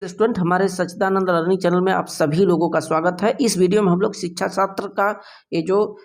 Student, हमारे सच्चिदानंद learning channel में आप सभी लोगों का स्वागत है। इस वीडियो में हम लोग शिक्षा शास्त्र का ये जो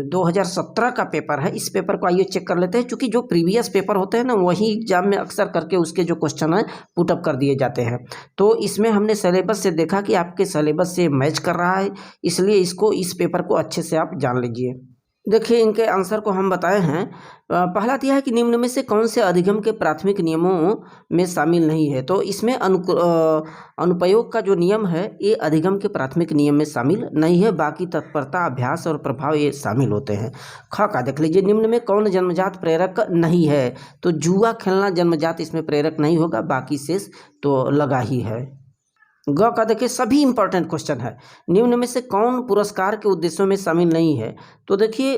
2017 का पेपर है, इस पेपर को आइए चेक कर लेते हैं। क्योंकि जो प्रीवियस पेपर होते हैं ना, वही एग्जाम में अक्सर करके उसके जो क्वेश्चन है पुटअप कर दिए जाते हैं। तो इसमें हमने सिलेबस से देखा कि आपके सिलेबस से मैच कर रहा है, इसलिए इस पेपर को अच्छे से आप जान लीजिए। देखिए, इनके आंसर को हम बताए हैं। पहला दिया है कि निम्न में से कौन से अधिगम के प्राथमिक नियमों में शामिल नहीं है। तो इसमें अनुप्रयोग का जो नियम है ये अधिगम के प्राथमिक नियम में शामिल नहीं है, बाकी तत्परता, अभ्यास और प्रभाव ये शामिल होते हैं। ख का देख लीजिए, निम्न में कौन जन्मजात प्रेरक नहीं है। तो जुआ खेलना जन्मजात इसमें प्रेरक नहीं होगा, बाकी शेष तो लगा ही है। ग का देखिए, सभी इंपॉर्टेंट क्वेश्चन है। निम्न में से कौन पुरस्कार के उद्देश्यों में शामिल नहीं है। तो देखिए,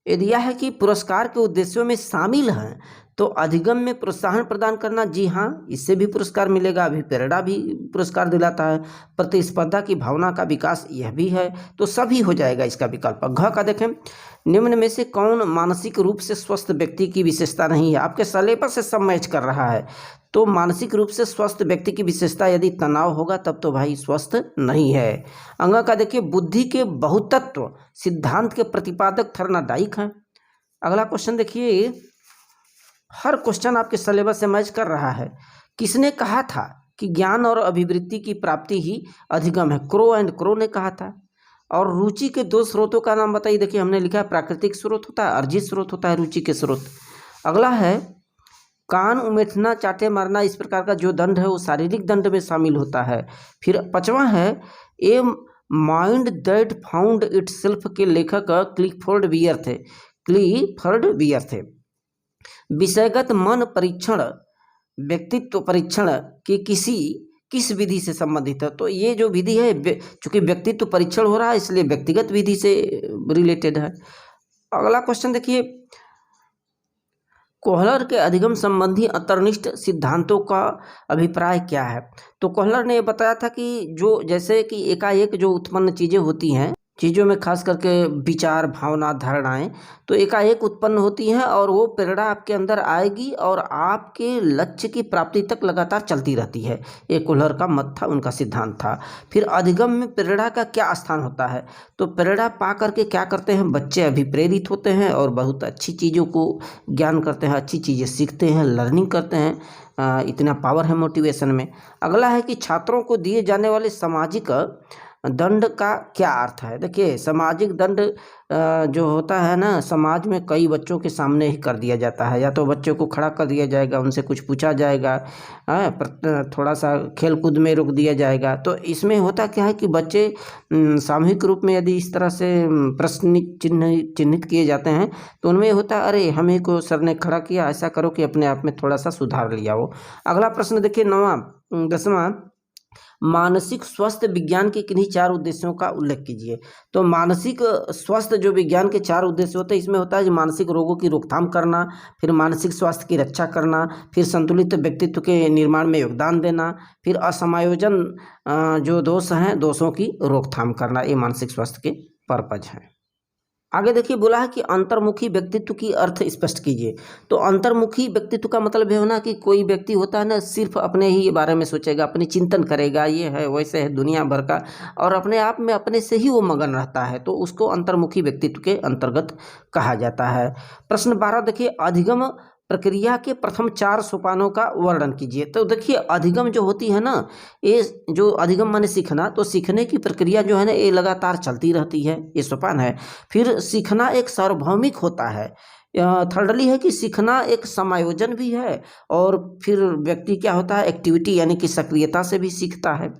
ये दिया है कि पुरस्कार के उद्देश्यों में शामिल हैं। तो अधिगम में प्रोत्साहन प्रदान करना, जी हाँ, इससे भी पुरस्कार मिलेगा। अभिप्रेरणा भी पुरस्कार दिलाता है। प्रतिस्पर्धा की भावना का विकास, यह भी है। तो सभी हो जाएगा इसका विकल्प। घ का देखें, निम्न में से कौन मानसिक रूप से स्वस्थ व्यक्ति की विशेषता नहीं है। आपके सिलेबस से सब मैच कर रहा है। तो मानसिक रूप से स्वस्थ व्यक्ति की विशेषता यदि तनाव होगा तब तो भाई स्वस्थ नहीं है। अंग का देखिए, बुद्धि के बहुतत्व सिद्धांत के प्रतिपादक थर्नाडाइक हैं। अगला क्वेश्चन देखिए, हर क्वेश्चन आपके सिलेबस से मैच कर रहा है। किसने कहा था कि ज्ञान और अभिवृत्ति की प्राप्ति ही अधिगम है। क्रो एंड क्रो ने कहा था। और रुचि के दो स्रोतों का नाम बताइए। देखिए, हमने लिखा है प्राकृतिक स्रोत होता है, अर्जित स्रोत होता है रुचि के स्रोत। अगला है, कान उमेठना, चाटे मारना, इस प्रकार का जो दंड है वो शारीरिक दंड में शामिल होता है। फिर पांचवा है, a mind that found it self के लेखक क्लिफोर्ड बियर थे। विषयगत मन परीक्षण व्यक्तित्व परीक्षण की किस विधि से संबंधित है। तो ये जो विधि है, चूंकि व्यक्तित्व परीक्षण हो रहा है इसलिए व्यक्तिगत विधि से रिलेटेड है। अगला क्वेश्चन देखिए, कोहलर के अधिगम संबंधी अंतर्निष्ठ सिद्धांतों का अभिप्राय क्या है। तो कोहलर ने बताया था कि जो जैसे कि एकाएक जो उत्पन्न चीज़ें होती हैं, चीज़ों में खास करके विचार, भावना, धारणाएं तो एकाएक उत्पन्न होती हैं और वो प्रेरणा आपके अंदर आएगी और आपके लक्ष्य की प्राप्ति तक लगातार चलती रहती है। ये कोहलर का मत था, उनका सिद्धांत था। फिर अधिगम में प्रेरणा का क्या स्थान होता है। तो प्रेरणा पा करके क्या करते हैं, बच्चे अभिप्रेरित होते हैं और बहुत अच्छी चीज़ों को ज्ञान करते हैं, अच्छी चीज़ें सीखते हैं, लर्निंग करते हैं। इतना पावर है मोटिवेशन में। अगला है कि छात्रों को दिए जाने वाले सामाजिक दंड का क्या अर्थ है। देखिए, सामाजिक दंड जो होता है ना, समाज में कई बच्चों के सामने ही कर दिया जाता है। या तो बच्चों को खड़ा कर दिया जाएगा, उनसे कुछ पूछा जाएगा, थोड़ा सा खेल कूद में रोक दिया जाएगा। तो इसमें होता क्या है कि बच्चे सामूहिक रूप में यदि इस तरह से प्रश्न चिन्हित किए जाते हैं तो उनमें होता है, अरे हमें को सर ने खड़ा किया, ऐसा करो कि अपने आप में थोड़ा सा सुधार लिया हो। अगला प्रश्न देखिए, 10वां, मानसिक स्वास्थ्य विज्ञान के किन्हीं 4 उद्देश्यों का उल्लेख कीजिए। तो मानसिक स्वास्थ्य जो विज्ञान के 4 उद्देश्य होते हैं, इसमें होता है मानसिक रोगों की रोकथाम करना, फिर मानसिक स्वास्थ्य की रक्षा करना, फिर संतुलित व्यक्तित्व के निर्माण में योगदान देना, फिर असमायोजन जो दोष हैं, दोषों की रोकथाम करना। ये मानसिक स्वास्थ्य के पर्पज हैं। आगे देखिए, बोला है कि अंतर्मुखी व्यक्तित्व की अर्थ स्पष्ट कीजिए। तो अंतर्मुखी व्यक्तित्व का मतलब है ना कि कोई व्यक्ति होता है ना, सिर्फ अपने ही बारे में सोचेगा, अपनी चिंतन करेगा, ये है वैसे है दुनिया भर का, और अपने आप में अपने से ही वो मगन रहता है। तो उसको अंतर्मुखी व्यक्तित्व के अंतर्गत कहा जाता है। प्रश्न 12 देखिए, अधिगम प्रक्रिया के प्रथम 4 सोपानों का वर्णन कीजिए। तो देखिए, अधिगम जो होती है ना, ये जो अधिगम माने सीखना, तो सीखने की प्रक्रिया जो है ना, ये लगातार चलती रहती है, ये सोपान है। फिर सीखना एक सार्वभौमिक होता है। थर्डली है कि सीखना एक समायोजन भी है। और फिर व्यक्ति क्या होता है, एक्टिविटी यानी कि सक्रियता से भी सीखता है।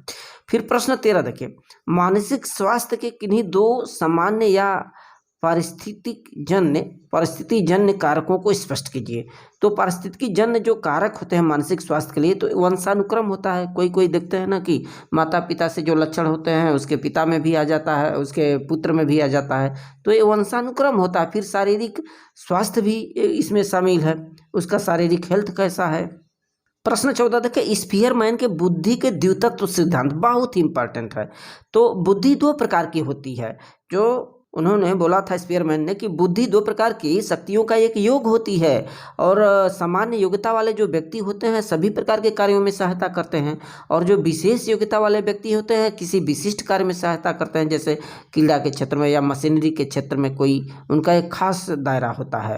फिर प्रश्न 13 देखिए, मानसिक स्वास्थ्य के किन्हीं 2 सामान्य या परिस्थितिजन्य कारकों को स्पष्ट कीजिए। तो परिस्थिति जन्य जो कारक होते हैं मानसिक स्वास्थ्य के लिए, तो वंशानुक्रम होता है। कोई देखते हैं ना कि माता पिता से जो लक्षण होते हैं उसके पिता में भी आ जाता है, उसके पुत्र में भी आ जाता है। तो ये वंशानुक्रम होता है। फिर शारीरिक स्वास्थ्य भी इसमें शामिल है, उसका शारीरिक हेल्थ कैसा है। प्रश्न 14 देखिए, स्पीयरमैन के बुद्धि के द्योतत्व सिद्धांत बहुत ही इंपॉर्टेंट है। तो बुद्धि 2 प्रकार की होती है, जो उन्होंने बोला था स्पीयरमैन ने कि बुद्धि दो प्रकार की शक्तियों का एक योग होती है और सामान्य योग्यता वाले जो व्यक्ति होते हैं सभी प्रकार के कार्यों में सहायता करते हैं और जो विशेष योग्यता वाले व्यक्ति होते हैं किसी विशिष्ट कार्य में सहायता करते हैं, जैसे क्रीड़ा के क्षेत्र में या मशीनरी के क्षेत्र में कोई उनका एक खास दायरा होता है।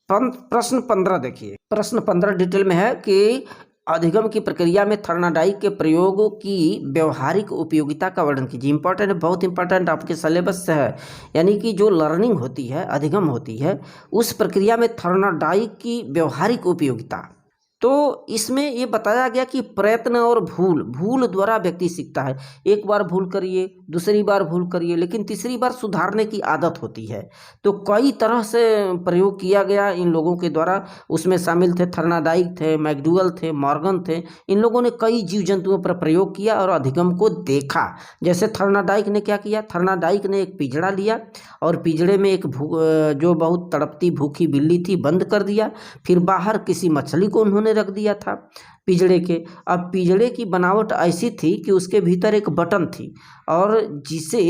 प्रश्न 15 देखिए, प्रश्न 15 डिटेल में है कि अधिगम की प्रक्रिया में थर्नाडाइक के प्रयोगों की व्यवहारिक उपयोगिता का वर्णन कीजिए। इंपॉर्टेंट है, बहुत इंपॉर्टेंट, आपके सिलेबस से है। यानी कि जो लर्निंग होती है, अधिगम होती है, उस प्रक्रिया में थर्नाडाइक की व्यवहारिक उपयोगिता। तो इसमें ये बताया गया कि प्रयत्न और भूल द्वारा व्यक्ति सीखता है। एक बार भूल करिए, दूसरी बार भूल करिए, लेकिन तीसरी बार सुधारने की आदत होती है। तो कई तरह से प्रयोग किया गया इन लोगों के द्वारा। उसमें शामिल थे थर्नाडाइक थे, मैकडूगल थे, मॉर्गन थे। इन लोगों ने कई जीव जंतुओं पर प्रयोग किया और अधिगम को देखा। जैसे थर्नाडाइक ने क्या किया, थर्नाडाइक ने एक पिंजड़ा लिया और पिंजड़े में एक जो बहुत तड़पती भूखी बिल्ली थी बंद कर दिया। फिर बाहर किसी मछली को उन्होंने रख दिया था पिंजड़े के। अब पिंजड़े की बनावट ऐसी थी कि उसके भीतर एक बटन थी और जिसे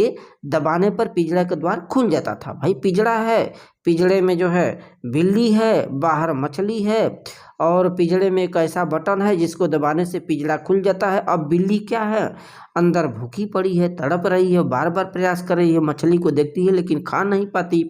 दबाने पर पिंजड़े का द्वार खुल जाता था। भाई पिंजड़ा है, पिंजड़े में जो है बिल्ली है, बाहर मछली है और पिंजड़े में एक ऐसा बटन है जिसको दबाने से पिंजड़ा खुल जाता है। अब बिल्ली क्या है, अंदर भूखी पड़ी है, तड़प रही है, बार बार प्रयास कर रही है, मछली को देखती है लेकिन खा नहीं पाती।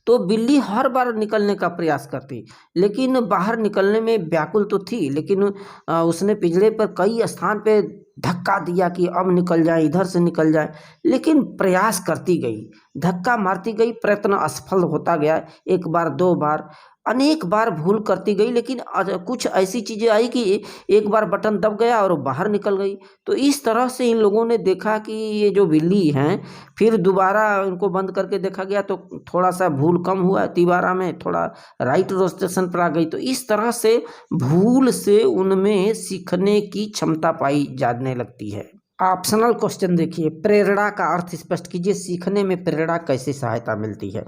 तो बिल्ली हर बार निकलने का प्रयास करती, लेकिन बाहर निकलने में व्याकुल तो थी, लेकिन उसने पिंजड़े पर कई स्थान पे धक्का दिया कि अब निकल जाए, इधर से निकल जाए, लेकिन प्रयास करती गई, धक्का मारती गई, प्रयत्न असफल होता गया। एक बार, दो बार, अनेक बार भूल करती गई, लेकिन कुछ ऐसी चीज़ें आई कि एक बार बटन दब गया और बाहर निकल गई। तो इस तरह से इन लोगों ने देखा कि ये जो बिल्ली हैं, फिर दोबारा इनको बंद करके देखा गया तो थोड़ा सा भूल कम हुआ, तिबारा में थोड़ा राइट रोस्टेशन पर आ गई। तो इस तरह से भूल से उनमें सीखने की क्षमता पाई जाने लगती है। ऑप्शनल क्वेश्चन देखिए, प्रेरणा का अर्थ स्पष्ट कीजिए। सीखने में प्रेरणा कैसे सहायता मिलती है?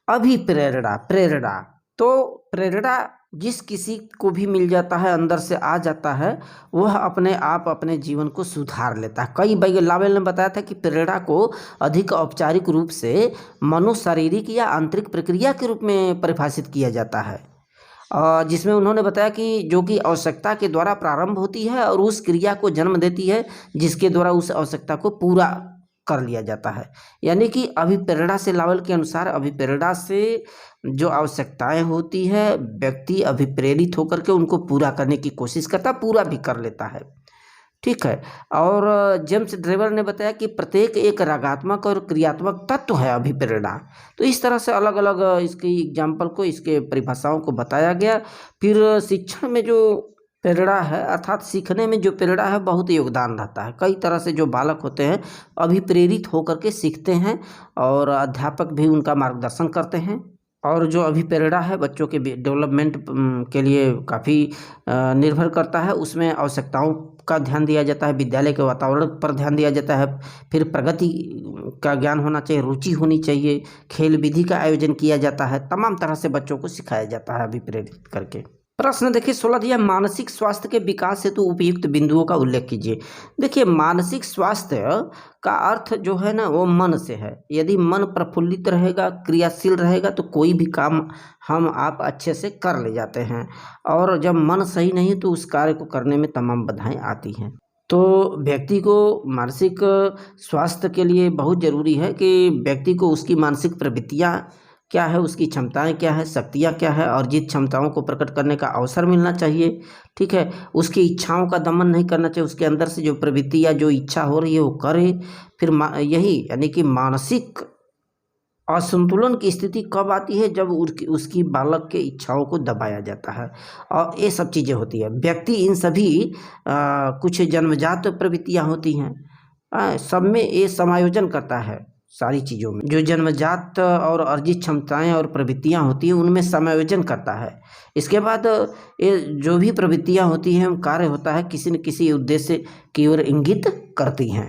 प्रेरणा तो प्रेरणा जिस किसी को भी मिल जाता है, अंदर से आ जाता है, वह अपने आप अपने जीवन को सुधार लेता है। कई लावेल ने बताया था कि प्रेरणा को अधिक औपचारिक रूप से मनोशारीरिक या आंतरिक प्रक्रिया के रूप में परिभाषित किया जाता है, जिसमें उन्होंने बताया कि जो कि आवश्यकता के द्वारा प्रारंभ होती है और उस क्रिया को जन्म देती है जिसके द्वारा उस आवश्यकता को पूरा कर लिया जाता है। यानी कि अभिप्रेरणा से, लावेल के अनुसार, अभिप्रेरणा से जो आवश्यकताएं होती है व्यक्ति अभिप्रेरित होकर के उनको पूरा करने की कोशिश करता, पूरा भी कर लेता है। ठीक है। और जेम्स ड्रेवर ने बताया कि प्रत्येक एक रागात्मक और क्रियात्मक तत्व है अभिप्रेरणा। तो इस तरह से अलग अलग इसकी एग्जाम्पल को, इसके परिभाषाओं को बताया गया। फिर शिक्षण में जो प्रेरणा है, अर्थात सीखने में जो प्रेरणा है, बहुत योगदान रहता है। कई तरह से जो बालक होते हैं अभिप्रेरित होकर के सीखते हैं और अध्यापक भी उनका मार्गदर्शन करते हैं। और जो अभिप्रेरणा है बच्चों के डेवलपमेंट के लिए काफ़ी निर्भर करता है। उसमें आवश्यकताओं का ध्यान दिया जाता है, विद्यालय के वातावरण पर ध्यान दिया जाता है, फिर प्रगति का ज्ञान होना चाहिए, रुचि होनी चाहिए, खेल विधि का आयोजन किया जाता है, तमाम तरह से बच्चों को सिखाया जाता है अभिप्रेरित करके। प्रश्न देखिए 16 दिया, मानसिक स्वास्थ्य के विकास हेतु उपयुक्त बिंदुओं का उल्लेख कीजिए। देखिए मानसिक स्वास्थ्य का अर्थ जो है ना वो मन से है। यदि मन प्रफुल्लित रहेगा, क्रियाशील रहेगा तो कोई भी काम हम आप अच्छे से कर ले जाते हैं, और जब मन सही नहीं तो उस कार्य को करने में तमाम बाधाएं आती हैं। तो व्यक्ति को मानसिक स्वास्थ्य के लिए बहुत ज़रूरी है कि व्यक्ति को उसकी मानसिक प्रवृत्तियाँ क्या है, उसकी क्षमताएं क्या है, शक्तियां क्या है, और जिन क्षमताओं को प्रकट करने का अवसर मिलना चाहिए। ठीक है। उसकी इच्छाओं का दमन नहीं करना चाहिए, उसके अंदर से जो प्रवृत्ति या जो इच्छा हो रही है वो करे। फिर यही यानी कि मानसिक असंतुलन की स्थिति कब आती है, जब उसकी बालक के इच्छाओं को दबाया जाता है, और ये सब चीज़ें होती है। व्यक्ति इन सभी कुछ जन्मजात प्रवृत्तियाँ होती हैं, सब में ये समायोजन करता है। सारी चीज़ों में जो जन्मजात और अर्जित क्षमताएं और प्रवृत्तियां होती हैं उनमें समायोजन करता है। इसके बाद ये जो भी प्रवृत्तियां होती हैं, कार्य होता है, किसी न किसी उद्देश्य की ओर इंगित करती हैं।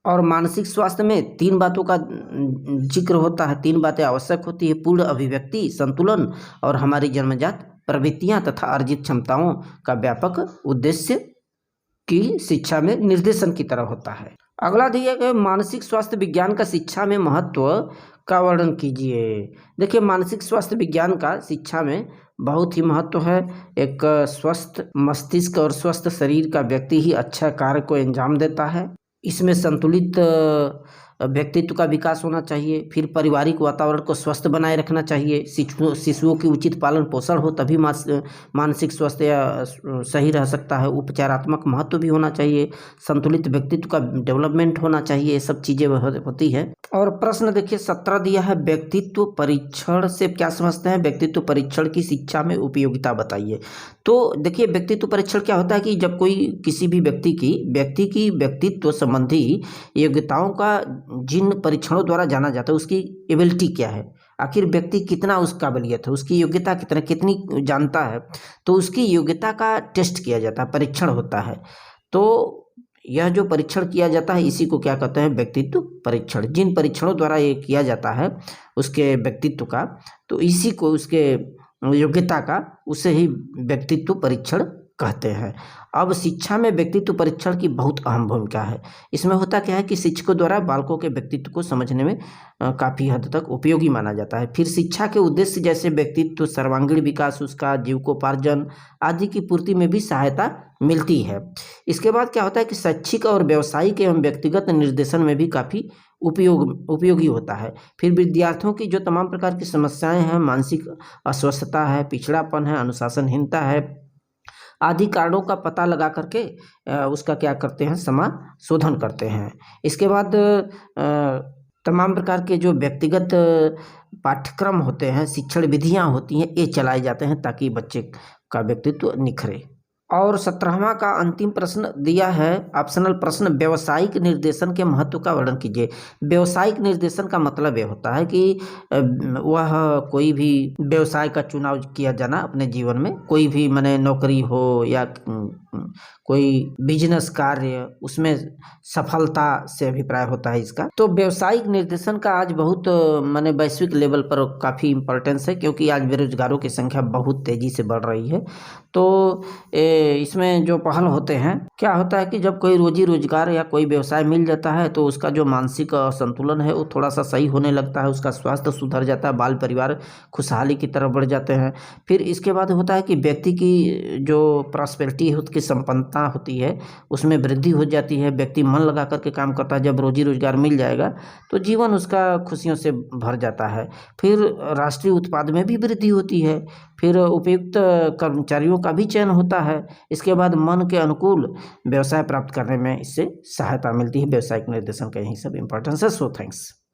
और मानसिक स्वास्थ्य में 3 बातों का जिक्र होता है, 3 बातें आवश्यक होती है: पूर्ण अभिव्यक्ति, संतुलन, और हमारी जन्मजात प्रवृत्तियां तथा अर्जित क्षमताओं का व्यापक उद्देश्य की शिक्षा में निर्देशन की तरह होता है। अगला दिया गया, मानसिक स्वास्थ्य विज्ञान का शिक्षा में महत्व का वर्णन कीजिए। देखिए, मानसिक स्वास्थ्य विज्ञान का शिक्षा में बहुत ही महत्व है। एक स्वस्थ मस्तिष्क और स्वस्थ शरीर का व्यक्ति ही अच्छा कार्य को अंजाम देता है। इसमें संतुलित व्यक्तित्व का विकास होना चाहिए। फिर पारिवारिक वातावरण को स्वस्थ बनाए रखना चाहिए। शिशुओं की उचित पालन पोषण हो तभी मानसिक स्वास्थ्य सही रह सकता है। उपचारात्मक महत्व भी होना चाहिए। संतुलित व्यक्तित्व का डेवलपमेंट होना चाहिए। ये सब चीज़ें होती है। और प्रश्न देखिए 17 दिया है, व्यक्तित्व परीक्षण से क्या समझते हैं? व्यक्तित्व परीक्षण की शिक्षा में उपयोगिता बताइए। तो देखिए, व्यक्तित्व परीक्षण क्या होता है कि जब कोई किसी भी व्यक्ति की व्यक्तित्व संबंधी योग्यताओं का जिन परीक्षणों द्वारा जाना जाता है, उसकी एबिलिटी क्या है, आखिर व्यक्ति कितना उस काबिलियत है, उसकी योग्यता कितनी जानता है, तो उसकी योग्यता का टेस्ट किया जाता है, परीक्षण होता है। तो यह जो परीक्षण किया जाता है इसी को क्या कहते हैं? व्यक्तित्व परीक्षण। जिन परीक्षणों द्वारा ये किया जाता है उसके व्यक्तित्व का, तो इसी को उसके योग्यता का, उसे ही व्यक्तित्व परीक्षण कहते हैं। अब शिक्षा में व्यक्तित्व परीक्षण की बहुत अहम भूमिका है। इसमें होता क्या है कि शिक्षकों द्वारा बालकों के व्यक्तित्व को समझने में काफ़ी हद तक उपयोगी माना जाता है। फिर शिक्षा के उद्देश्य जैसे व्यक्तित्व सर्वांगीण विकास, उसका जीविकोपार्जन आदि की पूर्ति में भी सहायता मिलती है। इसके बाद क्या होता है कि शैक्षिक और व्यावसायिक एवं व्यक्तिगत निर्देशन में भी काफ़ी उपयोगी होता है। फिर विद्यार्थियों की जो तमाम प्रकार की समस्याएं हैं, मानसिक अस्वस्थता है, पिछड़ापन है, अनुशासनहीनता है आदि कारणों का पता लगा करके उसका क्या करते हैं? समाशोधन करते हैं। इसके बाद तमाम प्रकार के जो व्यक्तिगत पाठ्यक्रम होते हैं, शिक्षण विधियां होती हैं, ये चलाए जाते हैं ताकि बच्चे का व्यक्तित्व निखरे। और 17वां का अंतिम प्रश्न दिया है, ऑप्शनल प्रश्न, व्यावसायिक निर्देशन के महत्व का वर्णन कीजिए। व्यावसायिक निर्देशन का मतलब ये होता है कि वह कोई भी व्यवसाय का चुनाव किया जाना अपने जीवन में, कोई भी माने नौकरी हो या कोई बिजनेस कार्य, उसमें सफलता से अभिप्राय होता है इसका। तो व्यावसायिक निर्देशन का आज बहुत माने वैश्विक लेवल पर काफ़ी इम्पोर्टेंस है, क्योंकि आज बेरोजगारों की संख्या बहुत तेज़ी से बढ़ रही है। तो इसमें जो पहल होते हैं, क्या होता है कि जब कोई रोजी रोजगार या कोई व्यवसाय मिल जाता है तो उसका जो मानसिक संतुलन है वो थोड़ा सा सही होने लगता है, उसका स्वास्थ्य सुधर जाता है, बाल परिवार खुशहाली की तरफ बढ़ जाते हैं। फिर इसके बाद होता है कि व्यक्ति की जो प्रॉस्पेरिटी है, उसकी संपन्नता होती है, उसमें वृद्धि हो जाती है। व्यक्ति मन लगा करके काम करता है। जब रोजी रोजगार मिल जाएगा तो जीवन उसका खुशियों से भर जाता है। फिर राष्ट्रीय उत्पाद में भी वृद्धि होती है। फिर उपयुक्त कर्मचारियों का भी चयन होता है। इसके बाद मन के अनुकूल व्यवसाय प्राप्त करने में इससे सहायता मिलती है। व्यवसायिक निर्देशन का यही सब इम्पोर्टेंस है। So thanks.